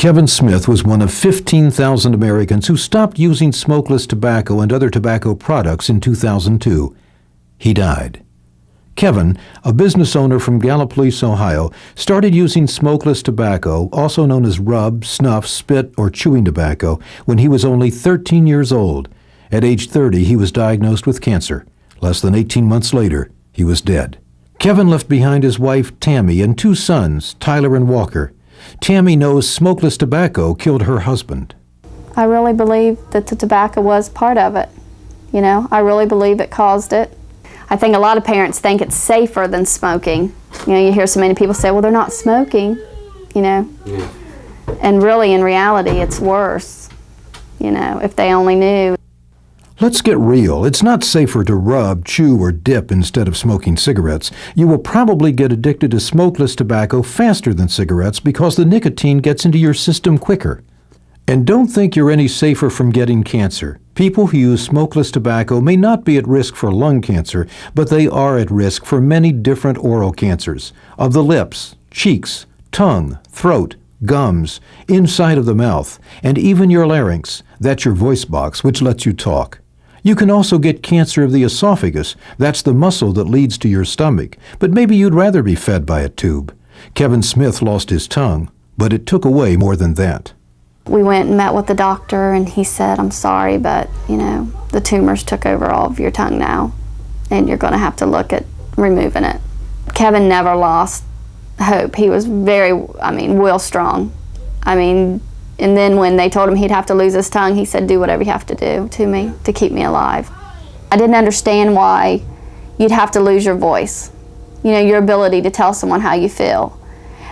Kevin Smith was one of 15,000 Americans who stopped using smokeless tobacco and other tobacco products in 2002. He died. Kevin, a business owner from Gallipolis, Ohio, started using smokeless tobacco, also known as rub, snuff, spit, or chewing tobacco, when he was only 13 years old. At age 30, he was diagnosed with cancer. Less than 18 months later, he was dead. Kevin left behind his wife, Tammy, and 2 sons, Tyler and Walker. Tammy knows smokeless tobacco killed her husband. I really believe that the tobacco was part of it. You know, I really believe it caused it. I think a lot of parents think it's safer than smoking. You know, you hear so many people say, well, they're not smoking, you know. Yeah. And really, in reality, it's worse, you know, if they only knew. Let's get real. It's not safer to rub, chew, or dip instead of smoking cigarettes. You will probably get addicted to smokeless tobacco faster than cigarettes because the nicotine gets into your system quicker. And don't think you're any safer from getting cancer. People who use smokeless tobacco may not be at risk for lung cancer, but they are at risk for many different oral cancers of the lips, cheeks, tongue, throat, gums, inside of the mouth, and even your larynx. That's your voice box, which lets you talk. You can also get cancer of the esophagus. That's the muscle that leads to your stomach. But maybe you'd rather be fed by a tube. Kevin Smith lost his tongue, but it took away more than that. We went and met with the doctor, and he said, I'm sorry, but, you know, the tumors took over all of your tongue now, and you're going to have to look at removing it. Kevin never lost hope. He was very, real strong. And then when they told him he'd have to lose his tongue, he said, do whatever you have to do to me to keep me alive. I didn't understand why you'd have to lose your voice, you know, your ability to tell someone how you feel.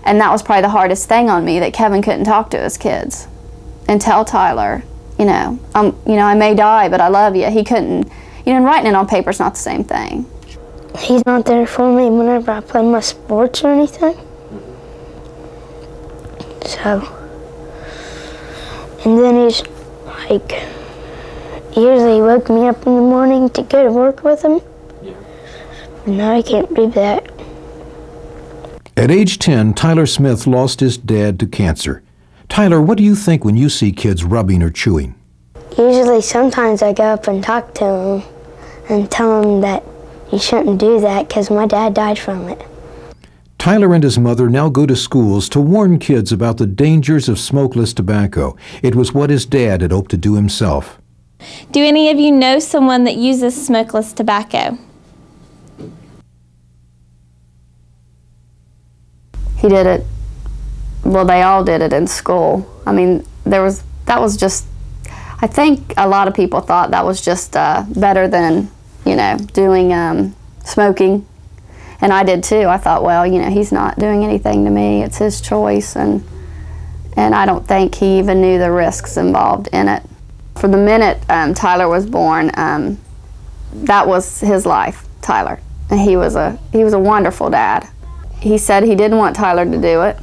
And that was probably the hardest thing on me, that Kevin couldn't talk to his kids and tell Tyler, I may die, but I love you. He couldn't, and writing it on paper is not the same thing. He's not there for me whenever I play my sports or anything. So, and then he's usually woke me up in the morning to go to work with him. Yeah. But now I can't do that. At age 10, Tyler Smith lost his dad to cancer. Tyler, what do you think when you see kids rubbing or chewing? Usually sometimes I go up and talk to them and tell them that you shouldn't do that because my dad died from it. Tyler and his mother now go to schools to warn kids about the dangers of smokeless tobacco. It was what his dad had hoped to do himself. Do any of you know someone that uses smokeless tobacco? He did it, well, they all did it in school. That was just, I think a lot of people thought that was just better than, doing smoking. And I did too. I thought, well, he's not doing anything to me. It's his choice. And I don't think he even knew the risks involved in it. From the minute Tyler was born, that was his life, Tyler. And he was a wonderful dad. He said he didn't want Tyler to do it.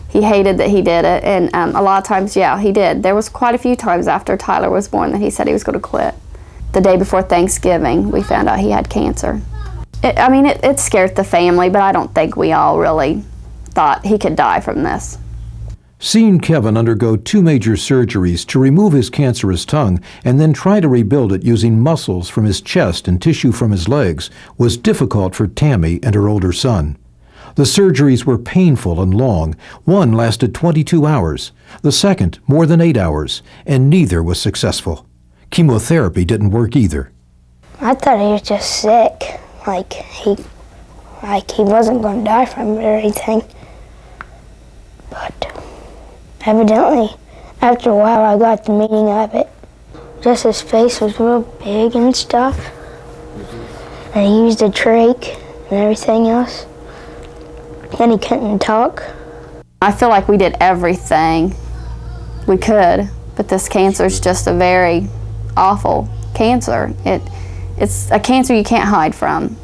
He hated that he did it. And a lot of times, yeah, he did. There was quite a few times after Tyler was born that he said he was going to quit. The day before Thanksgiving, we found out he had cancer. It scared the family, but I don't think we all really thought he could die from this. Seeing Kevin undergo 2 major surgeries to remove his cancerous tongue and then try to rebuild it using muscles from his chest and tissue from his legs was difficult for Tammy and her older son. The surgeries were painful and long. One lasted 22 hours, the second more than 8 hours, and neither was successful. Chemotherapy didn't work either. I thought he was just sick. He wasn't going to die from it or anything. But evidently, after a while, I got the meaning of it. Just his face was real big and stuff. And he used a trach and everything else. And he couldn't talk. I feel like we did everything we could, but this cancer is just a very awful cancer. It's a cancer you can't hide from.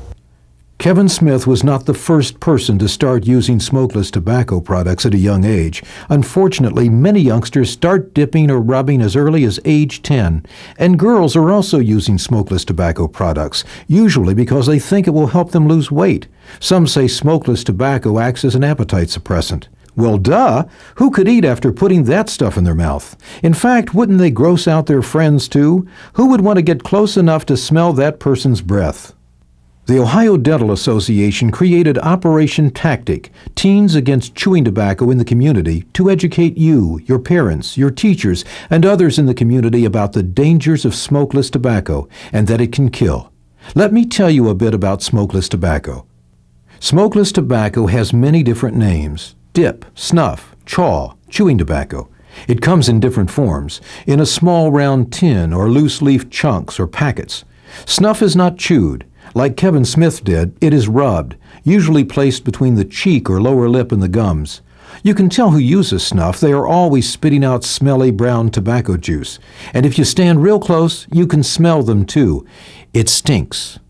Kevin Smith was not the first person to start using smokeless tobacco products at a young age. Unfortunately, many youngsters start dipping or rubbing as early as age 10. And girls are also using smokeless tobacco products, usually because they think it will help them lose weight. Some say smokeless tobacco acts as an appetite suppressant. Well, duh! Who could eat after putting that stuff in their mouth? In fact, wouldn't they gross out their friends too? Who would want to get close enough to smell that person's breath? The Ohio Dental Association created Operation Tactic, Teens Against Chewing Tobacco in the Community, to educate you, your parents, your teachers, and others in the community about the dangers of smokeless tobacco and that it can kill. Let me tell you a bit about smokeless tobacco. Smokeless tobacco has many different names: dip, snuff, chaw, chewing tobacco. It comes in different forms, in a small round tin or loose leaf chunks or packets. Snuff is not chewed. Like Kevin Smith did, it is rubbed, usually placed between the cheek or lower lip and the gums. You can tell who uses snuff. They are always spitting out smelly brown tobacco juice. And if you stand real close, you can smell them too. It stinks.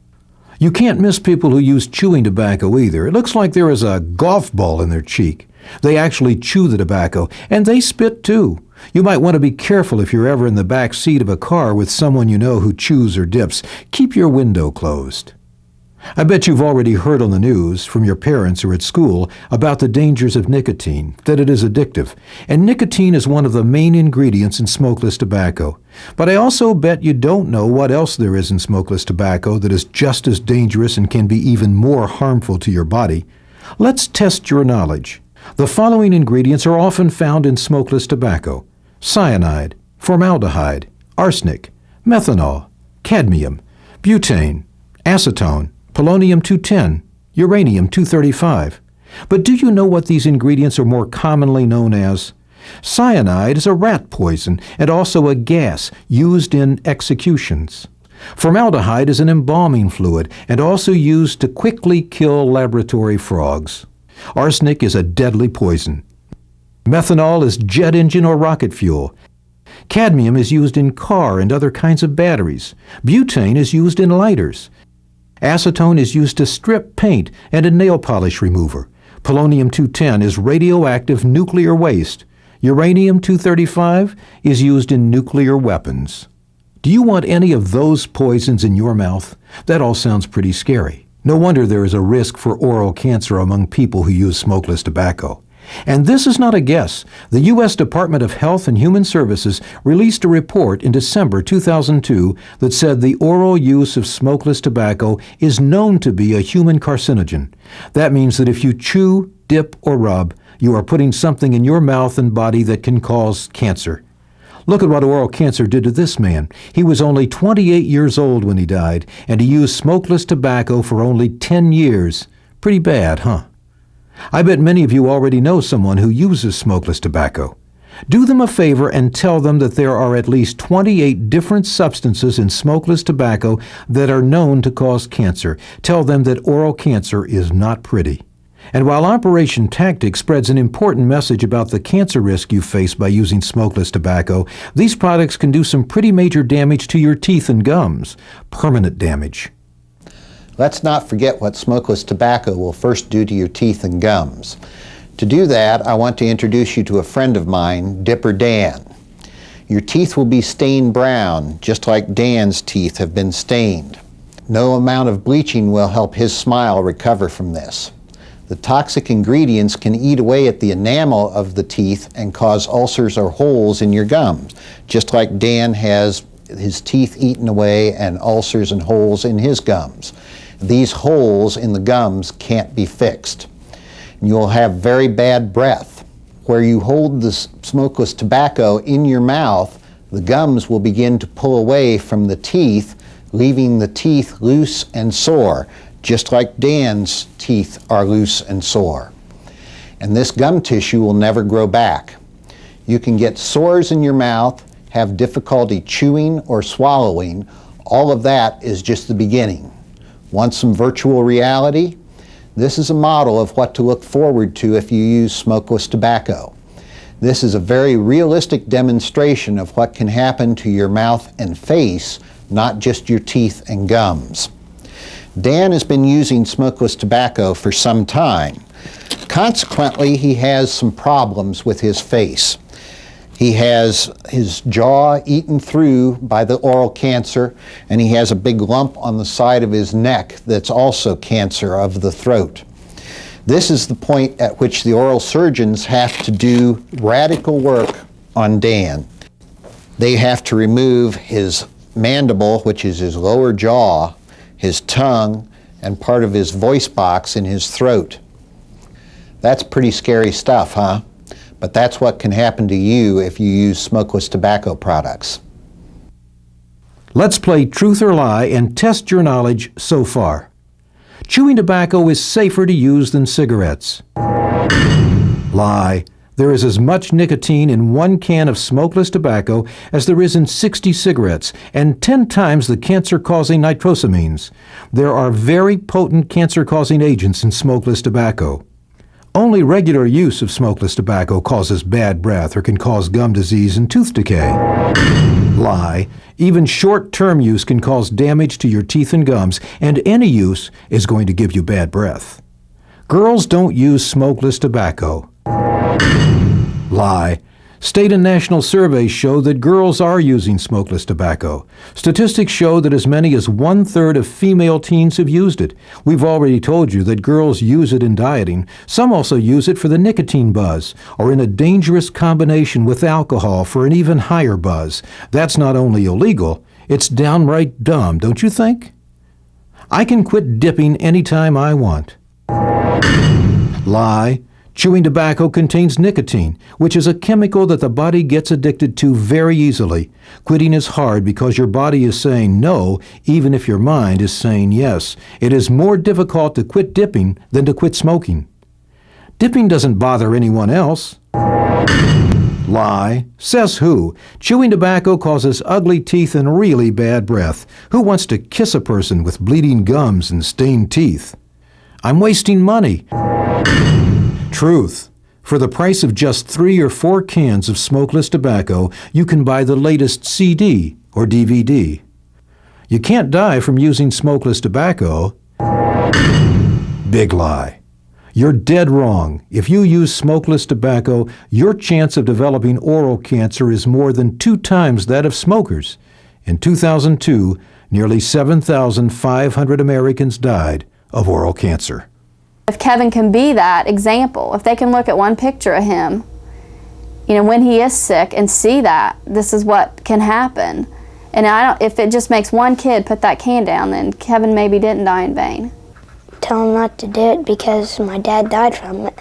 You can't miss people who use chewing tobacco either. It looks like there is a golf ball in their cheek. They actually chew the tobacco, and they spit too. You might want to be careful if you're ever in the back seat of a car with someone you know who chews or dips. Keep your window closed. I bet you've already heard on the news, from your parents or at school, about the dangers of nicotine, that it is addictive. And nicotine is one of the main ingredients in smokeless tobacco. But I also bet you don't know what else there is in smokeless tobacco that is just as dangerous and can be even more harmful to your body. Let's test your knowledge. The following ingredients are often found in smokeless tobacco: cyanide, formaldehyde, arsenic, methanol, cadmium, butane, acetone, polonium-210, uranium-235. But do you know what these ingredients are more commonly known as? Cyanide is a rat poison and also a gas used in executions. Formaldehyde is an embalming fluid and also used to quickly kill laboratory frogs. Arsenic is a deadly poison. Methanol is jet engine or rocket fuel. Cadmium is used in car and other kinds of batteries. Butane is used in lighters. Acetone is used to strip paint and a nail polish remover. Polonium-210 is radioactive nuclear waste. Uranium-235 is used in nuclear weapons. Do you want any of those poisons in your mouth? That all sounds pretty scary. No wonder there is a risk for oral cancer among people who use smokeless tobacco. And this is not a guess. The U.S. Department of Health and Human Services released a report in December 2002 that said the oral use of smokeless tobacco is known to be a human carcinogen. That means that if you chew, dip, or rub, you are putting something in your mouth and body that can cause cancer. Look at what oral cancer did to this man. He was only 28 years old when he died, and he used smokeless tobacco for only 10 years. Pretty bad, huh? I bet many of you already know someone who uses smokeless tobacco. Do them a favor and tell them that there are at least 28 different substances in smokeless tobacco that are known to cause cancer. Tell them that oral cancer is not pretty. And while Operation Tactic spreads an important message about the cancer risk you face by using smokeless tobacco, these products can do some pretty major damage to your teeth and gums. Permanent damage. Let's not forget what smokeless tobacco will first do to your teeth and gums. To do that, I want to introduce you to a friend of mine, Dipper Dan. Your teeth will be stained brown, just like Dan's teeth have been stained. No amount of bleaching will help his smile recover from this. The toxic ingredients can eat away at the enamel of the teeth and cause ulcers or holes in your gums, just like Dan has his teeth eaten away and ulcers and holes in his gums. These holes in the gums can't be fixed. You'll have very bad breath. Where you hold the smokeless tobacco in your mouth, the gums will begin to pull away from the teeth, leaving the teeth loose and sore, just like Dan's teeth are loose and sore. And this gum tissue will never grow back. You can get sores in your mouth, have difficulty chewing or swallowing. All of that is just the beginning. Want some virtual reality? This is a model of what to look forward to if you use smokeless tobacco. This is a very realistic demonstration of what can happen to your mouth and face, not just your teeth and gums. Dan has been using smokeless tobacco for some time. Consequently, he has some problems with his face. He has his jaw eaten through by the oral cancer, and he has a big lump on the side of his neck that's also cancer of the throat. This is the point at which the oral surgeons have to do radical work on Dan. They have to remove his mandible, which is his lower jaw, his tongue, and part of his voice box in his throat. That's pretty scary stuff, huh? But that's what can happen to you if you use smokeless tobacco products. Let's play truth or lie and test your knowledge so far. Chewing tobacco is safer to use than cigarettes. Lie. There is as much nicotine in 1 can of smokeless tobacco as there is in 60 cigarettes, and 10 times the cancer-causing nitrosamines. There are very potent cancer-causing agents in smokeless tobacco. Only regular use of smokeless tobacco causes bad breath or can cause gum disease and tooth decay. Lie. Even short-term use can cause damage to your teeth and gums, and any use is going to give you bad breath. Girls don't use smokeless tobacco. Lie. State and national surveys show that girls are using smokeless tobacco. Statistics show that as many as 1/3 of female teens have used it. We've already told you that girls use it in dieting. Some also use it for the nicotine buzz, or in a dangerous combination with alcohol for an even higher buzz. That's not only illegal, it's downright dumb, don't you think? I can quit dipping anytime I want. Lie. Chewing tobacco contains nicotine, which is a chemical that the body gets addicted to very easily. Quitting is hard because your body is saying no, even if your mind is saying yes. It is more difficult to quit dipping than to quit smoking. Dipping doesn't bother anyone else. Lie. Says who? Chewing tobacco causes ugly teeth and really bad breath. Who wants to kiss a person with bleeding gums and stained teeth? I'm wasting money. Truth. For the price of just 3 or 4 cans of smokeless tobacco, you can buy the latest CD or DVD. You can't die from using smokeless tobacco. Big lie. You're dead wrong. If you use smokeless tobacco, your chance of developing oral cancer is more than 2 times that of smokers. In 2002, nearly 7,500 Americans died of oral cancer. If Kevin can be that example, if they can look at one picture of him, when he is sick and see that, this is what can happen. And if it just makes one kid put that can down, then Kevin maybe didn't die in vain. Tell him not to do it because my dad died from it.